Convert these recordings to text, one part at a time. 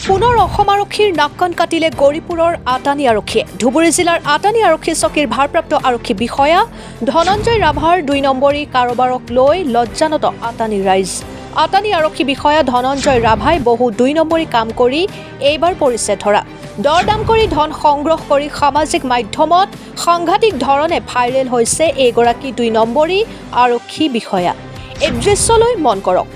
পুনৰ অসম আৰক্ষীৰ নাককান কাটিলে গৌৰীপুৰৰ আটানী আৰক্ষীয়ে। ধুবুৰী জিলাৰ আটানী আৰক্ষী চকীৰ ভাৰপ্ৰাপ্ত আৰক্ষী বিষয়া ধনঞ্জয় ৰাভাৰ ২ নম্বৰী কাৰোবাৰক লৈ লজ্জানত আটানী ৰাইজ। আটানী আৰক্ষী বিষয়া ধনঞ্জয় ৰাভাই বহু ২ নম্বৰী কাম কৰি এইবাৰ পৰিছে ধৰা। দৰদাম কৰি ধন সংগ্ৰহ কৰি সামাজিক মাধ্যমত সাংঘাতিক ধৰণে ভাইৰেল হৈছে এইগৰাকী ২ নম্বৰী আৰক্ষী বিষয়া। এই দৃশ্যলৈ মন কৰক।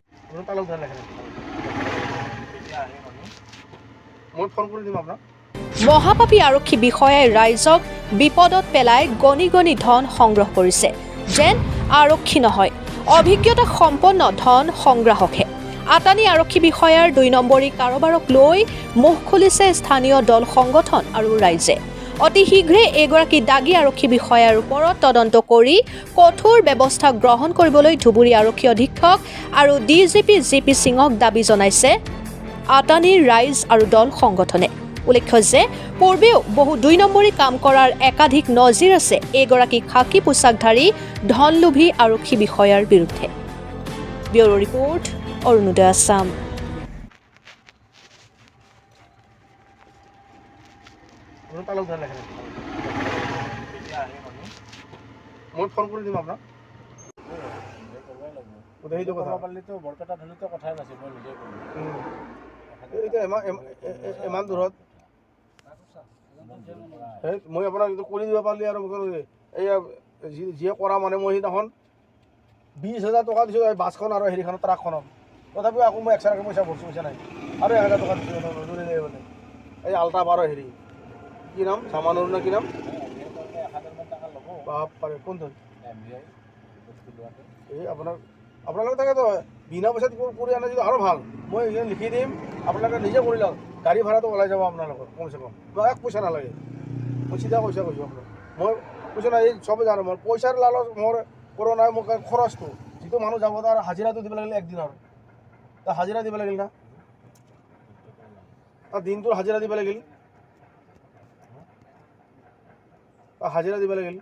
মহাপাপী আৰক্ষী বিষয়াই ৰাইজক বিপদত পেলাই গণি গণি ধন সংগ্ৰহ কৰিছে। যেন আৰক্ষী নহয়, অভিজ্ঞতা সম্পন্ন ধন সংগ্ৰাহকহে। আটানী আৰক্ষী বিষয়াৰ ২ নম্বৰী কাৰোবাৰক লৈ মুখ খুলিছে স্থানীয় দল সংগঠন আৰু ৰাইজে। অতি শীঘ্ৰে এগৰাকী দাগী আৰক্ষী বিষয়াৰ ওপৰত তদন্ত কৰি কঠোৰ ব্যৱস্থা গ্ৰহণ কৰিবলৈ ধুবুৰী আৰক্ষী অধীক্ষক আৰু ডিজিপি জিপি সিঙক দাবী জনাইছে আটানীৰ ৰাইজ আৰু দল সংগঠনে। উল্লেখ্য যে পূৰ্বেও বহু ২ নম্বৰী কাম কৰাৰ একাধিক নজিৰ আছে এগৰাকী খাকী পোছাকধাৰী ধনলোভী আৰক্ষী বিষয়াৰ বিৰুদ্ধে। Bureau report, Arunoday Assam. ইমান দূৰত মই আপোনাক কৰি দিব পাৰিলে আৰু এয়া যিয়ে কৰা মানে মই সেইদিনাখন ২০,০০০ টকা দিছোঁ বাছখন আৰু হেৰিখনত ট্ৰাকখনত, তথাপিও আকৌ মই এক্সট্ৰাকৈ পইচা নাই আৰু ১,০০০ টকা দিছোঁ নজৰি নাই মানে। এই আল্ট্ৰা বাৰ হেৰি কি নাম চামানুৰ নে কি নাম পাৰে কোনটো এই আপোনালোকে তাকেতো বিনা পইচাত কৰি আনে যদি আৰু ভাল। মই এইখিনি লিখি দিম, আপোনালোকে নিজে কৰি লওক। গাড়ী ভাড়াটো ওলাই যাব আপোনালোকৰ কমচে কম, মই এক পইচা নালাগে। মই চিধা পইচা কৈছোঁ আপোনাক, মই পইচা নাই চবেই জানো মই পইচাৰ লালচ মোৰ কৰা নাই। মোক খৰচটো যিটো মানুহ যাব তাৰ হাজিৰাটো দিব লাগিলে একদিনৰ, তাৰ হাজিৰা দিব লাগিল না, তাৰ দিনটোৰ হাজিৰা দিব লাগিল, তাৰ হাজিৰা দিব লাগিল।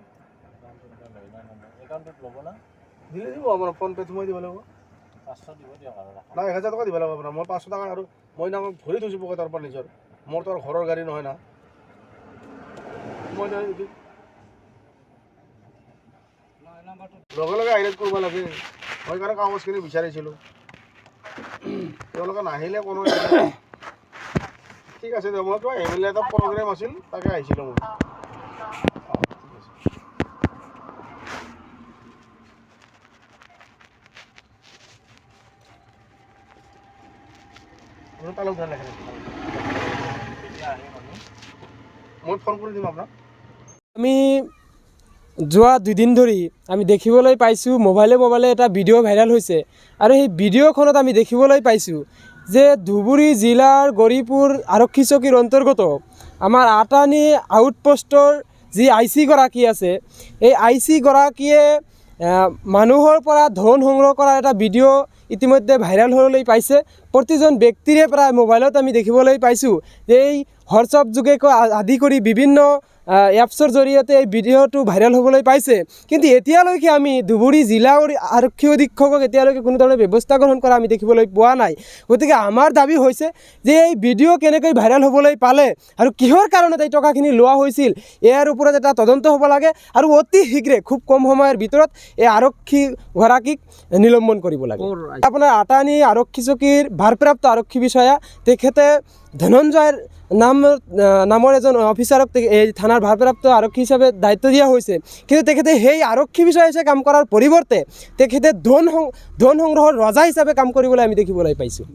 দিলে দিব আপোনাৰ ফোনপে সোমাই দিব লাগিব। নাই ১,০০০ টকা দিব লাগিব আপোনাৰ। মই ৫০০ টকা আৰু মই নামত ধৰি থৈছোঁ পকেটৰ পৰা নিজৰ, মোৰতো আৰু ঘৰৰ গাড়ী নহয় না। মই লগে লগে হাইলাইট কৰিব লাগে, মই কাৰণে কাগজখিনি বিচাৰিছিলোঁ, তেওঁলোকে নাহিলে কোনো। ঠিক আছে দিয়ক, মই কিবা এম এল এ এটা প্ৰগ্ৰেম আছিল তাকে আহিছিলোঁ মই। মই ফোন কৰি দিম আপোনাক। আমি যোৱা ২ দিন ধৰি আমি দেখিবলৈ পাইছোঁ মোবাইলে এটা ভিডিঅ' ভাইৰেল হৈছে, আৰু সেই ভিডিঅ'খনত আমি দেখিবলৈ পাইছোঁ যে ধুবুৰী জিলাৰ গৌৰীপুৰ আৰক্ষী চকীৰ অন্তৰ্গত আমাৰ আটানী আউটপোষ্টৰ যি IC গৰাকী আছে, এই IC গৰাকীয়ে মানুহৰ পৰা ধন সংগ্ৰহ কৰাৰ এটা ভিডিঅ' ইতিমধ্যে ভাইৰেল হ'বলৈ পাইছে। প্ৰতিজন ব্যক্তিৰে প্ৰায় মোবাইলত আমি দেখিবলৈ পাইছোঁ যে এই হোৱাটছআপ যোগে আদি কৰি বিভিন্ন এপছৰ জৰিয়তে এই ভিডিঅ'টো ভাইৰেল হ'বলৈ পাইছে। কিন্তু এতিয়ালৈকে আমি ধুবুৰী জিলাৰ আৰক্ষী অধীক্ষকক এতিয়ালৈকে কোনো ধৰণৰ ব্যৱস্থা গ্ৰহণ কৰা আমি দেখিবলৈ পোৱা নাই। গতিকে আমাৰ দাবী হৈছে যে এই ভিডিঅ' কেনেকৈ ভাইৰেল হ'বলৈ পালে আৰু কিহৰ কাৰণত এই টকাখিনি লোৱা হৈছিল, ইয়াৰ ওপৰত এটা তদন্ত হ'ব লাগে, আৰু অতি শীঘ্ৰে খুব কম সময়ৰ ভিতৰত এই আৰক্ষীগৰাকীক নিলম্বন কৰিব লাগে। আপোনাৰ আটানী আৰক্ষী চকীৰ ভাৰপ্ৰাপ্ত আৰক্ষী বিষয়া, তেখেতে ধনঞ্জয় নামৰ এজন অফিচাৰক এই থানাৰ ভাৰপ্ৰাপ্ত আৰক্ষী হিচাপে দায়িত্ব দিয়া হৈছে। কিন্তু তেখেতে সেই আৰক্ষী বিষয়া হিচাপে কাম কৰাৰ পৰিৱৰ্তে তেখেতে ধন সংগ্ৰহৰ ৰজা হিচাপে কাম কৰিবলৈ আমি দেখিবলৈ পাইছোঁ।